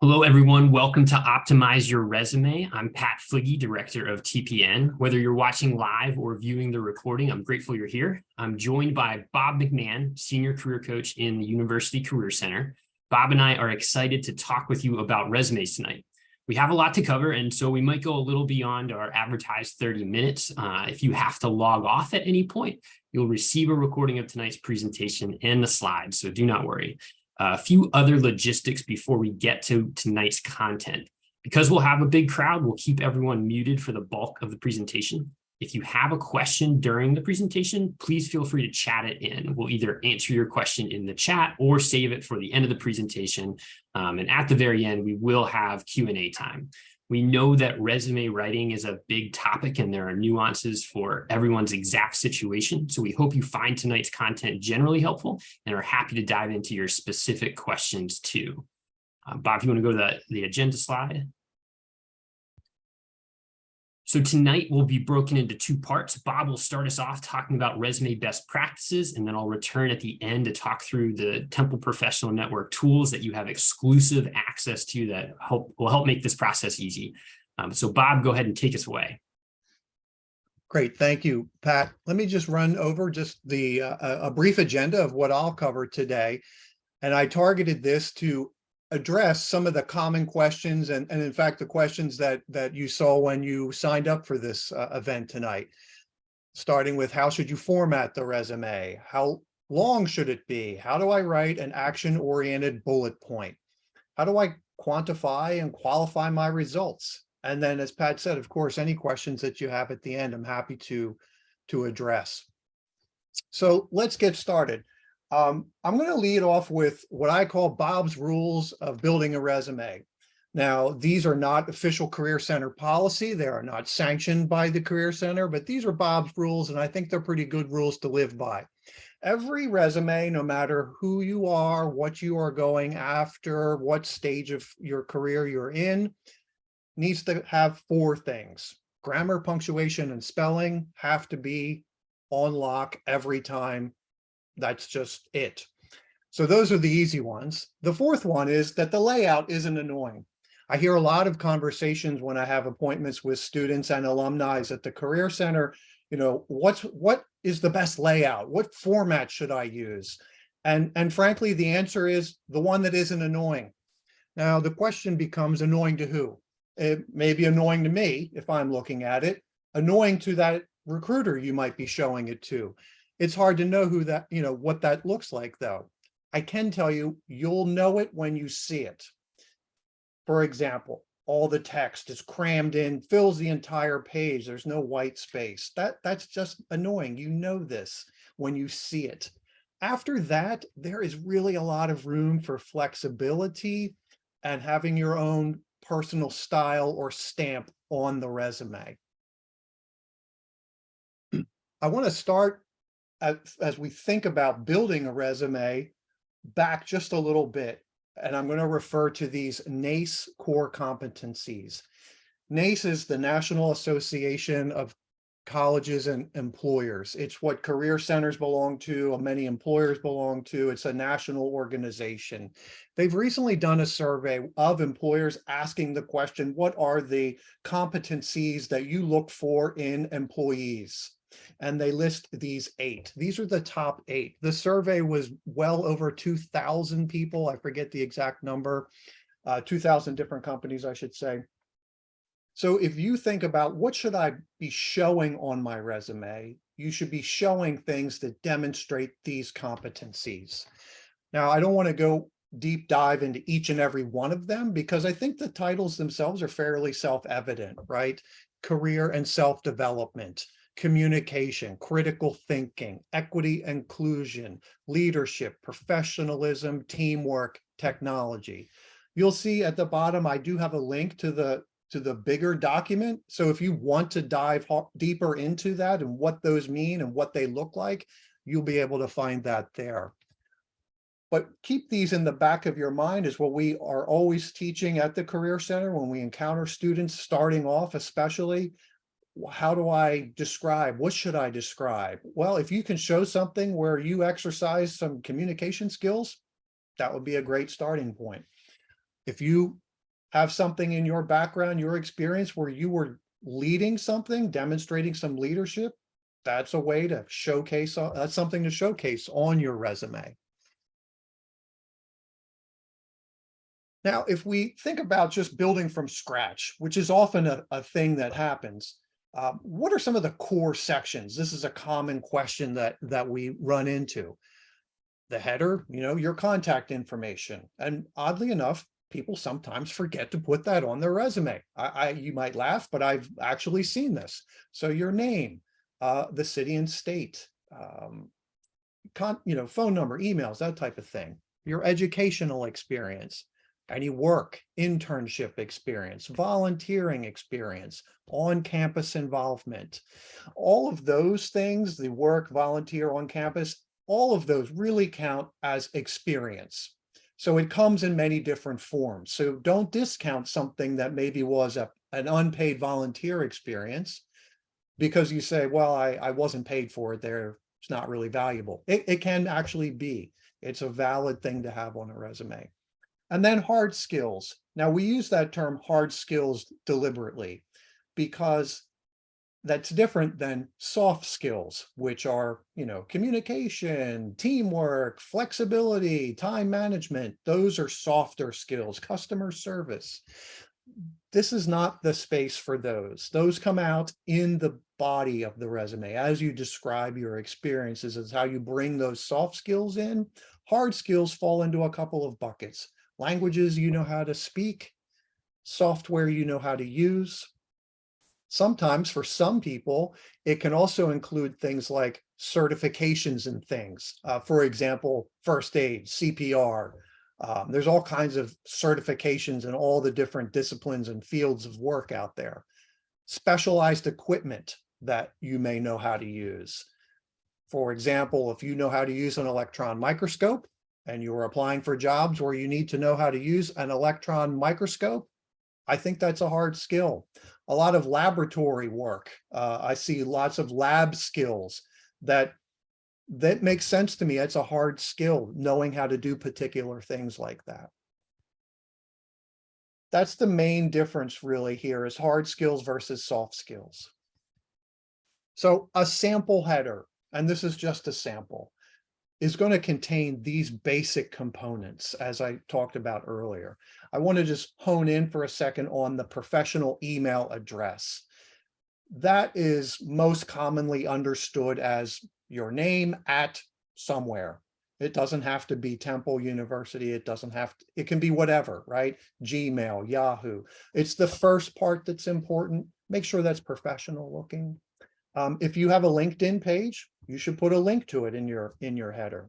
Hello, everyone. Welcome to Optimize Your Resume. I'm Pat Fligge, Director of TPN. Whether you're watching live or viewing the recording, I'm grateful you're here. I'm joined by Bob McMahon, Senior Career Coach in the University Career Center. Bob and I are excited to talk with you about resumes tonight. We have a lot to cover, and so we might go a little beyond our advertised 30 minutes. If you have to log off at any point, you'll receive a recording of tonight's presentation and the slides, so do not worry. A few other logistics before we get to tonight's content. Because we'll have a big crowd, we'll keep everyone muted for the bulk of the presentation. If you have a question during the presentation, please feel free to chat it in. We'll either answer your question in the chat or save it for the end of the presentation. And at the very end, we will have Q&A time. We know that resume writing is a big topic and there are nuances for everyone's exact situation. So we hope you find tonight's content generally helpful and are happy to dive into your specific questions too. Bob, if you want to go to the agenda slide. So tonight will be broken into two parts. Bob will start us off talking about resume best practices, and then I'll return at the end to talk through the Temple Professional Network tools that you have exclusive access to that will help make this process easy. So Bob, go ahead and take us away. Great, thank you, Pat. Let me just run over just a brief agenda of what I'll cover today. And I targeted this to address some of the common questions and in fact, the questions that you saw when you signed up for this event tonight, starting with how should you format the resume? How long should it be? How do I write an action-oriented bullet point? How do I quantify and qualify my results? And then, as Pat said, of course, any questions that you have at the end, I'm happy to address. So let's get started. I'm going to lead off with what I call Bob's rules of building a resume. Now, these are not official Career Center policy. They are not sanctioned by the Career Center, but these are Bob's rules, and I think they're pretty good rules to live by. Every resume, no matter who you are, what you are going after, what stage of your career you're in, needs to have four things. Grammar, punctuation, and spelling have to be on lock every time. That's just it. So those are the easy ones. The fourth one is that the layout isn't annoying. I hear a lot of conversations when I have appointments with students and alumni at the Career Center, you know, what is the best layout? What format should I use? And frankly, the answer is the one that isn't annoying. Now, the question becomes annoying to who? It may be annoying to me if I'm looking at it, annoying to that recruiter you might be showing it to. It's hard to know who that, what that looks like, though. I can tell you, you'll know it when you see it. For example, all the text is crammed in, fills the entire page. There's no white space. That's just annoying. You know this when you see it. After that, there is really a lot of room for flexibility and having your own personal style or stamp on the resume. I want to start as we think about building a resume back just a little bit, and I'm going to refer to these NACE core competencies. NACE is the National Association of Colleges and Employers. It's what career centers belong to, many employers belong to. It's a national organization. They've recently done a survey of employers asking the question, what are the competencies that you look for in employees? And they list these 8. These are the top 8. The survey was well over 2,000 people. I forget the exact number, 2,000 different companies, I should say. So if you think about what should I be showing on my resume, you should be showing things that demonstrate these competencies. Now, I don't want to go deep dive into each and every one of them because I think the titles themselves are fairly self-evident, right? Career and self-development, communication, critical thinking, equity, inclusion, leadership, professionalism, teamwork, technology. You'll see at the bottom, I do have a link to the bigger document. So if you want to dive deeper into that and what those mean and what they look like, you'll be able to find that there. But keep these in the back of your mind is what we are always teaching at the Career Center when we encounter students starting off, especially. How do I describe? What should I describe? Well, if you can show something where you exercise some communication skills, that would be a great starting point. If you have something in your background, your experience where you were leading something, demonstrating some leadership, that's a way to showcase, that's something to showcase on your resume. Now, if we think about just building from scratch, which is often a thing that happens, what are some of the core sections? This is a common question that we run into. The header, your contact information. And oddly enough, people sometimes forget to put that on their resume. You might laugh, but I've actually seen this. So your name, the city and state, phone number, emails, that type of thing. Your educational experience, any work, internship experience, volunteering experience, on-campus involvement. All of those things, the work, volunteer, on campus, all of those really count as experience. So it comes in many different forms. So don't discount something that maybe was an unpaid volunteer experience because you say, well, I wasn't paid for it there. It's not really valuable. It can actually be. It's a valid thing to have on a resume. And then hard skills. Now we use that term hard skills deliberately because that's different than soft skills, which are, communication, teamwork, flexibility, time management. Those are softer skills, customer service. This is not the space for those. Those come out in the body of the resume. As you describe your experiences, is how you bring those soft skills in. Hard skills fall into a couple of buckets. Languages you know how to speak, software you know how to use. Sometimes for some people, it can also include things like certifications and things. For example, first aid, CPR. There's all kinds of certifications in all the different disciplines and fields of work out there. Specialized equipment that you may know how to use. For example, if you know how to use an electron microscope and you're applying for jobs where you need to know how to use an electron microscope, I think that's a hard skill. A lot of laboratory work. I see lots of lab skills that makes sense to me. It's a hard skill, knowing how to do particular things like that. That's the main difference really here, is hard skills versus soft skills. So a sample header, and this is just a sample, is going to contain these basic components, as I talked about earlier. I want to just hone in for a second on the professional email address. That is most commonly understood as your name at somewhere. It doesn't have to be Temple University. It doesn't have to, it can be whatever, right? Gmail, Yahoo. It's the first part that's important. Make sure that's professional looking. If you have a LinkedIn page, you should put a link to it in your header.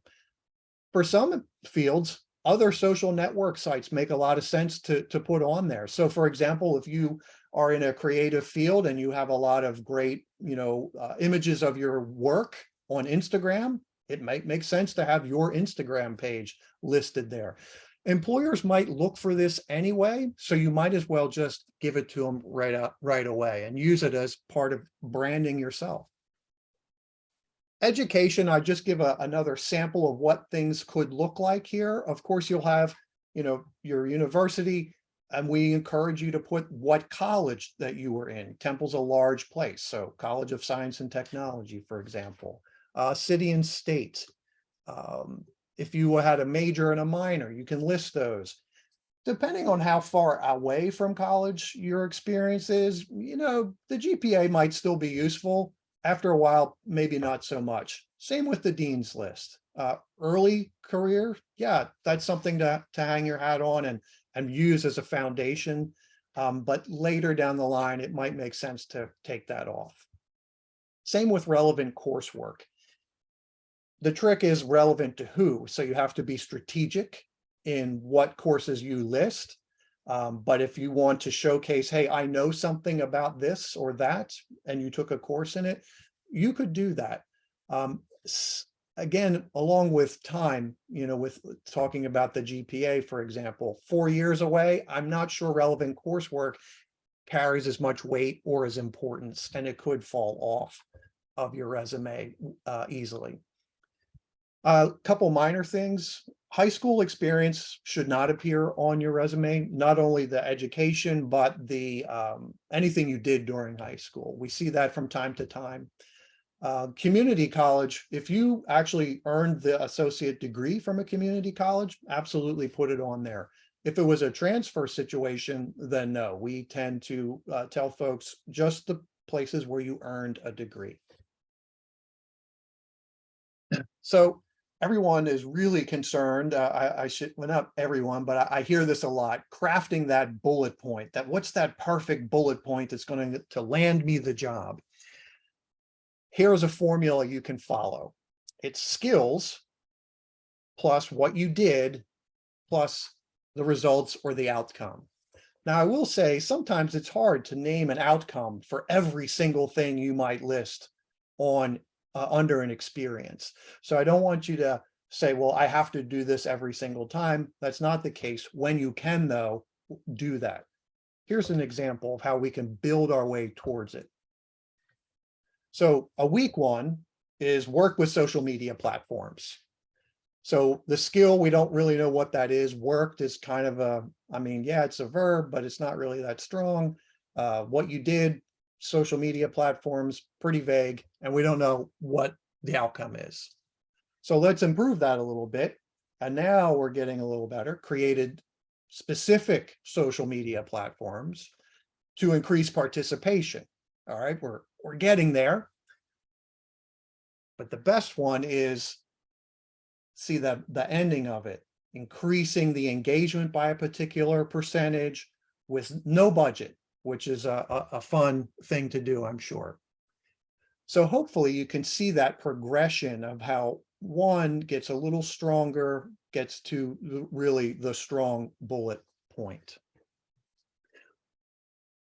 For some fields, other social network sites make a lot of sense to put on there. So for example, if you are in a creative field and you have a lot of great, images of your work on Instagram, it might make sense to have your Instagram page listed there. Employers might look for this anyway, so you might as well just give it to them right away and use it as part of branding yourself. Education, I just give another sample of what things could look like here. Of course, you'll have, your university, and we encourage you to put what college that you were in. Temple's a large place, so College of Science and Technology, for example, city and state. If you had a major and a minor, you can list those. Depending on how far away from college your experience is, the GPA might still be useful. After a while, maybe not so much. Same with the dean's list. Early career, yeah, that's something to hang your hat on and use as a foundation. But later down the line, it might make sense to take that off. Same with relevant coursework. The trick is relevant to who, so you have to be strategic in what courses you list. But if you want to showcase, hey, I know something about this or that, and you took a course in it, you could do that. Again, along with time, with talking about the GPA, for example, 4 years away, I'm not sure relevant coursework carries as much weight or as importance, and it could fall off of your resume easily. A couple minor things. High school experience should not appear on your resume, not only the education, but the anything you did during high school. We see that from time to time. Community college, if you actually earned the associate degree from a community college, absolutely put it on there. If it was a transfer situation, then no, we tend to tell folks just the places where you earned a degree. So everyone is really concerned. I should, well, not everyone, but I hear this a lot, crafting that bullet point, that what's that perfect bullet point that's going to land me the job. Here's a formula you can follow. It's skills plus what you did plus the results or the outcome. Now, I will say sometimes it's hard to name an outcome for every single thing you might list on under an experience. So I don't want you to say, well, I have to do this every single time. That's not the case. When you can, though, do that. Here's an example of how we can build our way towards it. So a weak one is work with social media platforms. So the skill, we don't really know what that is. Worked is kind of a, I mean, yeah, it's a verb, but it's not really that strong. What you did, social media platforms, pretty vague, and we don't know what the outcome is. So let's improve that a little bit. And now we're getting a little better, created specific social media platforms to increase participation. All right, we're getting there. But the best one is, see the ending of it, increasing the engagement by a particular percentage with no budget, which is a fun thing to do, I'm sure. So hopefully you can see that progression of how one gets a little stronger, gets to really the strong bullet point.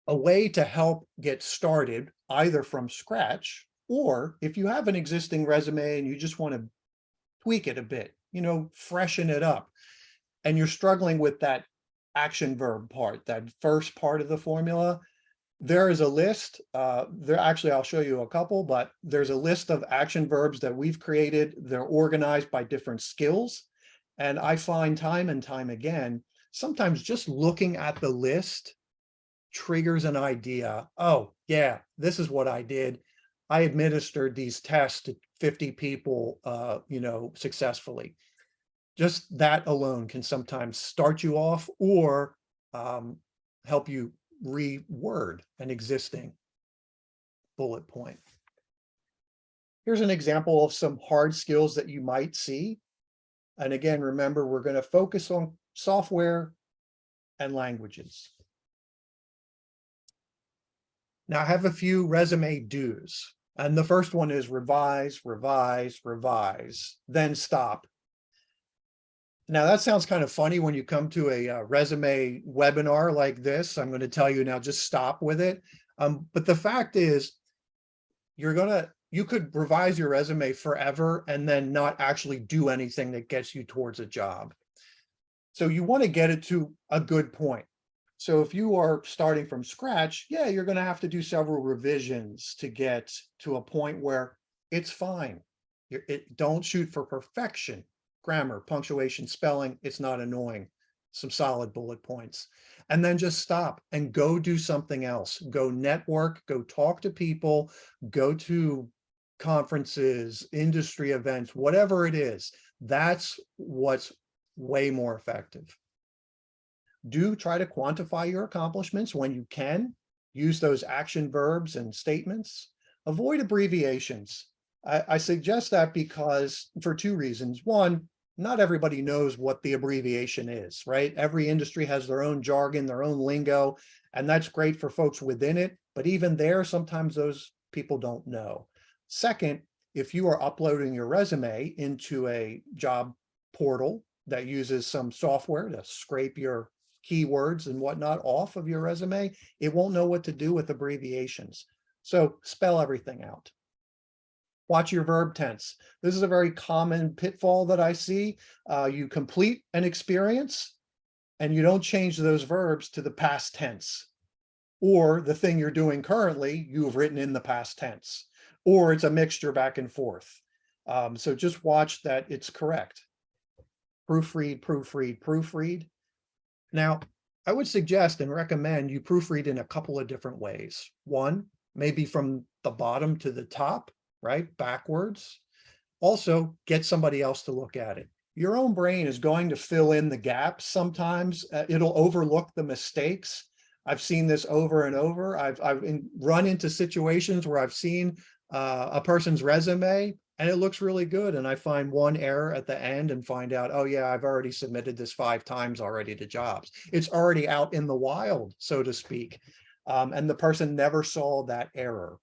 A way to help get started, either from scratch, or if you have an existing resume and you just want to tweak it a bit, you know, freshen it up, and you're struggling with that action verb part, that first part of the formula, there is a list. Actually, I'll show you a couple, but there's a list of action verbs that we've created. They're organized by different skills. And I find time and time again, sometimes just looking at the list triggers an idea. Oh, yeah, this is what I did. I administered these tests to 50 people, you know, successfully. Just that alone can sometimes start you off or help you reword an existing bullet point. Here's an example of some hard skills that you might see. And again, remember, we're going to focus on software and languages. Now I have a few resume do's. And the first one is revise, revise, revise, then stop. Now that sounds kind of funny when you come to a resume webinar like this. I'm going to tell you now, just stop with it. But the fact is, you could revise your resume forever and then not actually do anything that gets you towards a job. So you want to get it to a good point. So if you are starting from scratch, yeah, you're going to have to do several revisions to get to a point where it's fine. Don't shoot for perfection. Grammar, punctuation, spelling, it's not annoying. Some solid bullet points. And then just stop and go do something else. Go network, go talk to people, go to conferences, industry events, whatever it is. That's what's way more effective. Do try to quantify your accomplishments when you can. Use those action verbs and statements. Avoid abbreviations. I suggest that because for two reasons. One, not everybody knows what the abbreviation is, right? Every industry has their own jargon, their own lingo, and that's great for folks within it. But even there, sometimes those people don't know. Second, if you are uploading your resume into a job portal that uses some software to scrape your keywords and whatnot off of your resume, it won't know what to do with abbreviations. So spell everything out. Watch your verb tense. This is a very common pitfall that I see. You complete an experience and you don't change those verbs to the past tense, or the thing you're doing currently, you've written in the past tense, or it's a mixture back and forth. So just watch that it's correct. proofread, proofread, proofread. Now, I would suggest and recommend you proofread in a couple of different ways. One, maybe from the bottom to the top, right? Backwards. Also, get somebody else to look at it. Your own brain is going to fill in the gaps sometimes. It'll overlook the mistakes. I've seen this over and over. I've run into situations where I've seen a person's resume and it looks really good. And I find one error at the end and find out, oh yeah, I've already submitted this 5 times already to jobs. It's already out in the wild, so to speak. And the person never saw that error.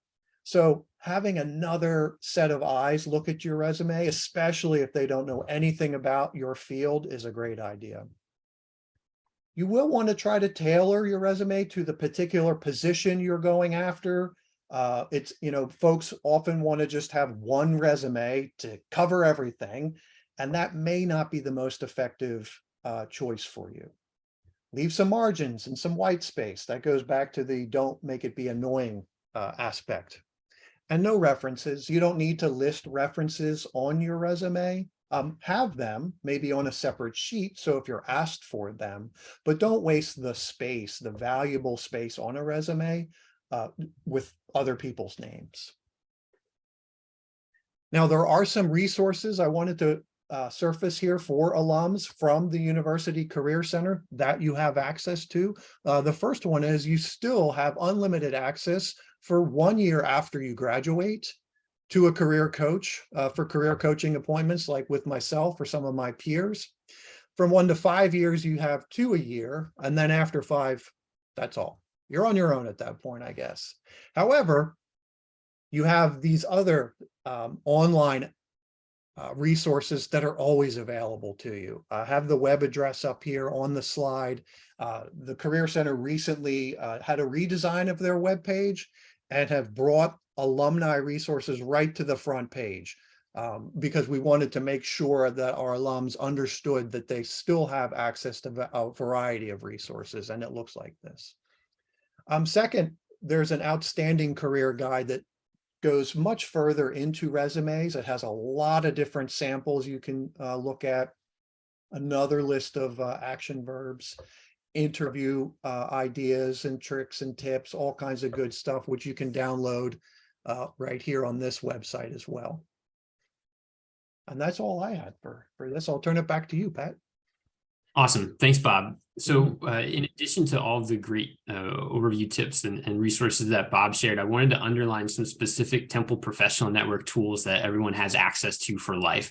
So having another set of eyes look at your resume, especially if they don't know anything about your field, is a great idea. You will want to try to tailor your resume to the particular position you're going after. Folks often want to just have one resume to cover everything, and that may not be the most effective choice for you. Leave some margins and some white space. That goes back to the don't make it be annoying aspect. And no references. You don't need to list references on your resume. Have them maybe on a separate sheet, so if you're asked for them, but don't waste the space, the valuable space on a resume with other people's names. Now, there are some resources I wanted to surface here for alums from the University Career Center that you have access to. The first one is you still have unlimited access for 1 year after you graduate to a career coach for career coaching appointments, like with myself or some of my peers. From 1 to 5 years, you have 2 a year. And then after 5, that's all. You're on your own at that point, I guess. However, you have these other online resources that are always available to you. I have the web address up here on the slide. The Career Center recently had a redesign of their webpage and have brought alumni resources right to the front page because we wanted to make sure that our alums understood that they still have access to a variety of resources, and it looks like this. Second, there's an outstanding career guide that goes much further into resumes. It has a lot of different samples you can look at, another list of action verbs, interview ideas and tricks and tips, all kinds of good stuff, which you can download right here on this website as well. And that's all I had for this. I'll turn it back to you, Pat. Awesome. Thanks, Bob. So in addition to all of the great overview tips and resources that Bob shared, I wanted to underline some specific Temple professional network tools that everyone has access to for life.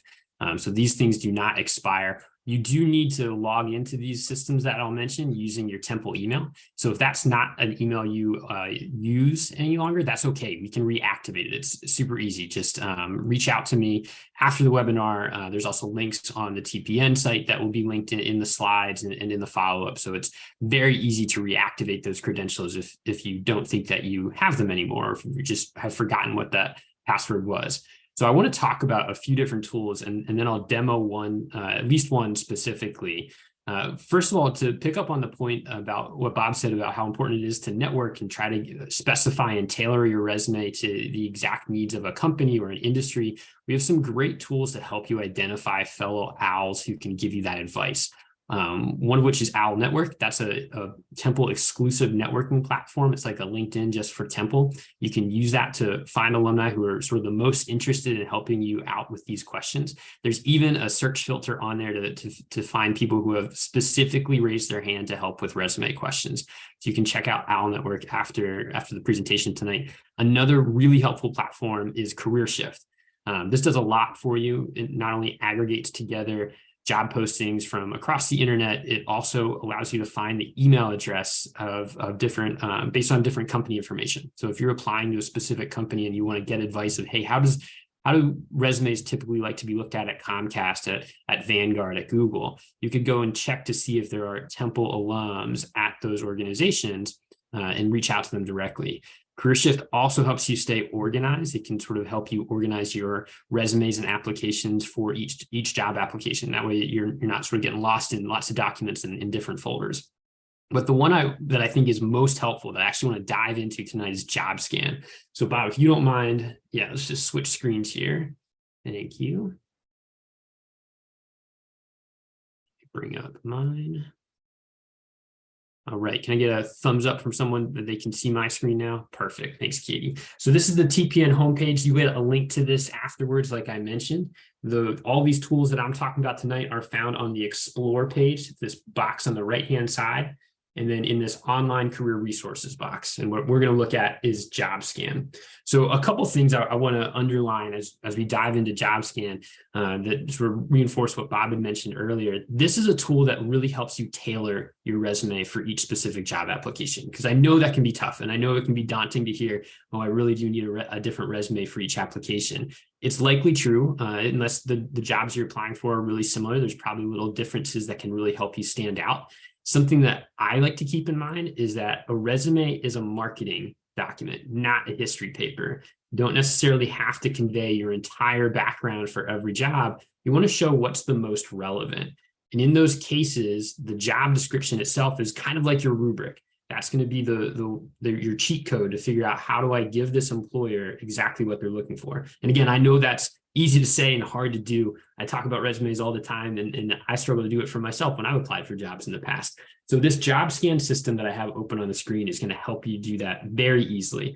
So these things do not expire. You do need to log into these systems that I'll mention using your Temple email. So if that's not an email you use any longer, that's okay. We can reactivate it. It's super easy. Just reach out to me after the webinar. There's also links on the TPN site that will be linked in the slides and in the follow-up. So it's very easy to reactivate those credentials if you don't think that you have them anymore, or if you just have forgotten what that password was. So I want to talk about a few different tools, and then I'll demo one, at least one specifically. First of all, to pick up on the point about what Bob said about how important it is to network and try to specify and tailor your resume to the exact needs of a company or an industry, we have some great tools to help you identify fellow owls who can give you that advice. One of which is Owl Network. That's a Temple exclusive networking platform. It's like a LinkedIn just for Temple. You can use that to find alumni who are sort of the most interested in helping you out with these questions. There's even a search filter on there to find people who have specifically raised their hand to help with resume questions. So you can check out Owl Network after the presentation tonight. Another really helpful platform is CareerShift. This does a lot for you. It not only aggregates together job postings from across the internet, it also allows you to find the email address of different, based on different company information. So if you're applying to a specific company and you want to get advice of, hey, how do resumes typically like to be looked at Comcast, at Vanguard, at Google, you could go and check to see if there are Temple alums at those organizations and reach out to them directly. CareerShift also helps you stay organized. It can sort of help you organize your resumes and applications for each job application. That way you're not sort of getting lost in lots of documents in different folders. But the one that I think is most helpful that I actually want to dive into tonight is Jobscan. So Bob, if you don't mind, yeah, let's just switch screens here. Thank you. bring up mine. All right, can I get a thumbs up from someone that they can see my screen now? Perfect, thanks, Katie. So this is the TPN homepage. You get a link to this afterwards, like I mentioned. All these tools that I'm talking about tonight are found on the Explore page, this box on the right-hand side, and then in this online career resources box. And what we're going to look at is Jobscan. So a couple things I want to underline as we dive into Jobscan that sort of reinforce what Bob had mentioned earlier. This is a tool that really helps you tailor your resume for each specific job application, because I know that can be tough, and I know it can be daunting to hear, oh, I really do need a different resume for each application. It's likely true, unless the jobs you're applying for are really similar. There's probably little differences that can really help you stand out. Something that I like to keep in mind is that a resume is a marketing document, not a history paper. You don't necessarily have to convey your entire background for every job. You want to show what's the most relevant. And in those cases, the job description itself is kind of like your rubric. That's going to be your cheat code to figure out, how do I give this employer exactly what they're looking for? And again, I know that's easy to say and hard to do. I talk about resumes all the time, and I struggle to do it for myself when I've applied for jobs in the past. So this Jobscan system that I have open on the screen is going to help you do that very easily.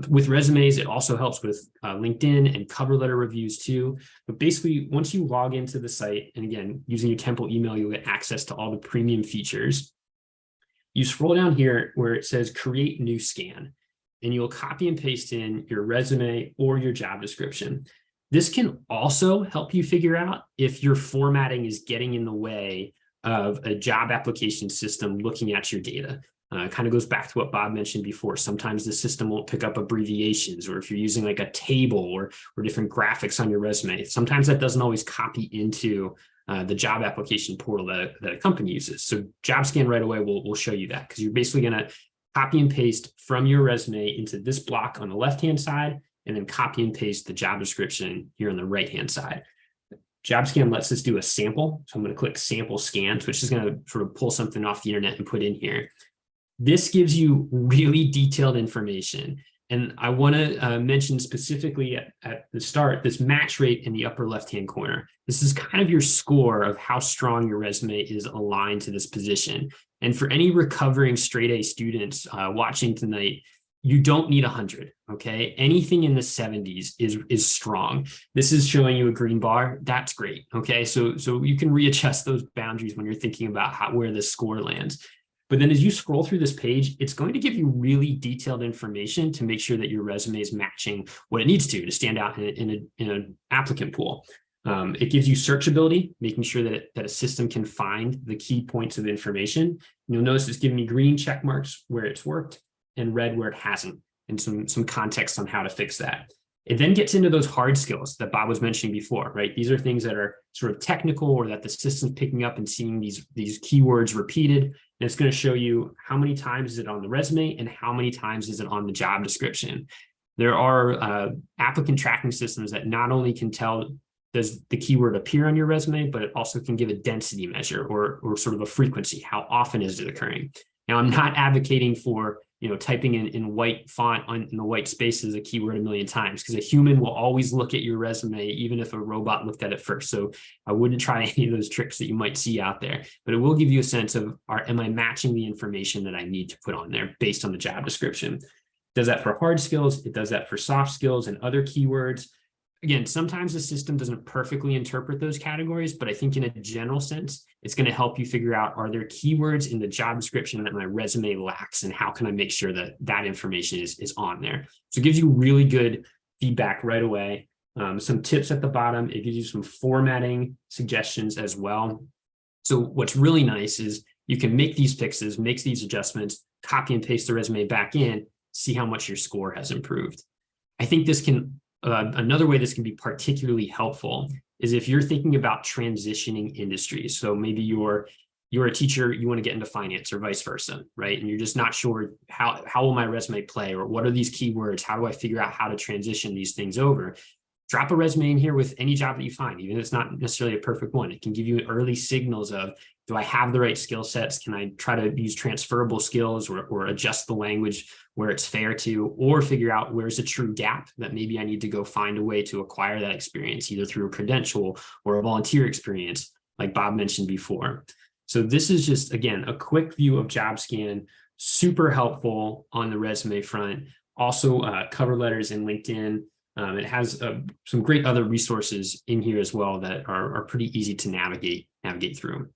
With resumes, it also helps with LinkedIn and cover letter reviews too. But basically, once you log into the site, and again, using your Temple email, you'll get access to all the premium features. You scroll down here where it says create new scan, and you'll copy and paste in your resume or your job description. This can also help you figure out if your formatting is getting in the way of a job application system looking at your data. Kind of goes back to what Bob mentioned before. Sometimes the system won't pick up abbreviations, or if you're using like a table or different graphics on your resume, sometimes that doesn't always copy into the job application portal that a company uses. So Jobscan right away will show you that, because you're basically going to copy and paste from your resume into this block on the left-hand side, and then copy and paste the job description here on the right-hand side. Jobscan lets us do a sample. So I'm going to click sample scans, which is going to sort of pull something off the internet and put in here. This gives you really detailed information. And I want to mention specifically at the start, this match rate in the upper left-hand corner. This is kind of your score of how strong your resume is aligned to this position. And for any recovering straight A students watching tonight, you don't need 100, okay? Anything in the 70s is strong. This is showing you a green bar. That's great, okay? So you can readjust those boundaries when you're thinking about where the score lands. But then as you scroll through this page, it's going to give you really detailed information to make sure that your resume is matching what it needs to stand out in an applicant pool. It gives you searchability, making sure that a system can find the key points of information. You'll notice it's giving me green check marks where it's worked and red where it hasn't, and some context on how to fix that. It then gets into those hard skills that Bob was mentioning before, right? These are things that are sort of technical, or that the system's picking up and seeing these keywords repeated. And it's going to show you how many times is it on the resume and how many times is it on the job description. There are applicant tracking systems that not only can tell does the keyword appear on your resume, but it also can give a density measure or sort of a frequency. How often is it occurring? Now, I'm not advocating for typing in white font in the white spaces a keyword a million times, because a human will always look at your resume, even if a robot looked at it first. So I wouldn't try any of those tricks that you might see out there, but it will give you a sense of, am I matching the information that I need to put on there based on the job description? It does that for hard skills. It does that for soft skills and other keywords. Again, sometimes the system doesn't perfectly interpret those categories, but I think in a general sense, it's going to help you figure out, are there keywords in the job description that my resume lacks, and how can I make sure that that information is on there? So it gives you really good feedback right away. Some tips at the bottom. It gives you some formatting suggestions as well. So what's really nice is you can make these fixes, make these adjustments, copy and paste the resume back in, see how much your score has improved. I think this can another way this can be particularly helpful is if you're thinking about transitioning industries. So maybe you're a teacher, you want to get into finance, or vice versa, right? And you're just not sure how will my resume play, or what are these keywords? How do I figure out how to transition these things over? Drop a resume in here with any job that you find, even if it's not necessarily a perfect one. It can give you early signals of, do I have the right skill sets? Can I try to use transferable skills or adjust the language where it's fair to, or figure out where's a true gap that maybe I need to go find a way to acquire that experience, either through a credential or a volunteer experience. like Bob mentioned before. So this is just, again, a quick view of Jobscan, super helpful on the resume front. Also, cover letters in LinkedIn. It has some great other resources in here as well that are pretty easy to navigate through.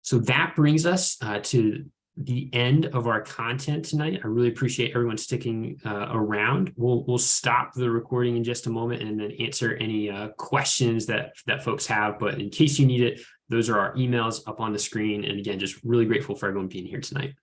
So that brings us to the end of our content tonight. I really appreciate everyone sticking around. We'll stop the recording in just a moment and then answer any questions that folks have. But in case you need it, those are our emails up on the screen. And again, just really grateful for everyone being here tonight.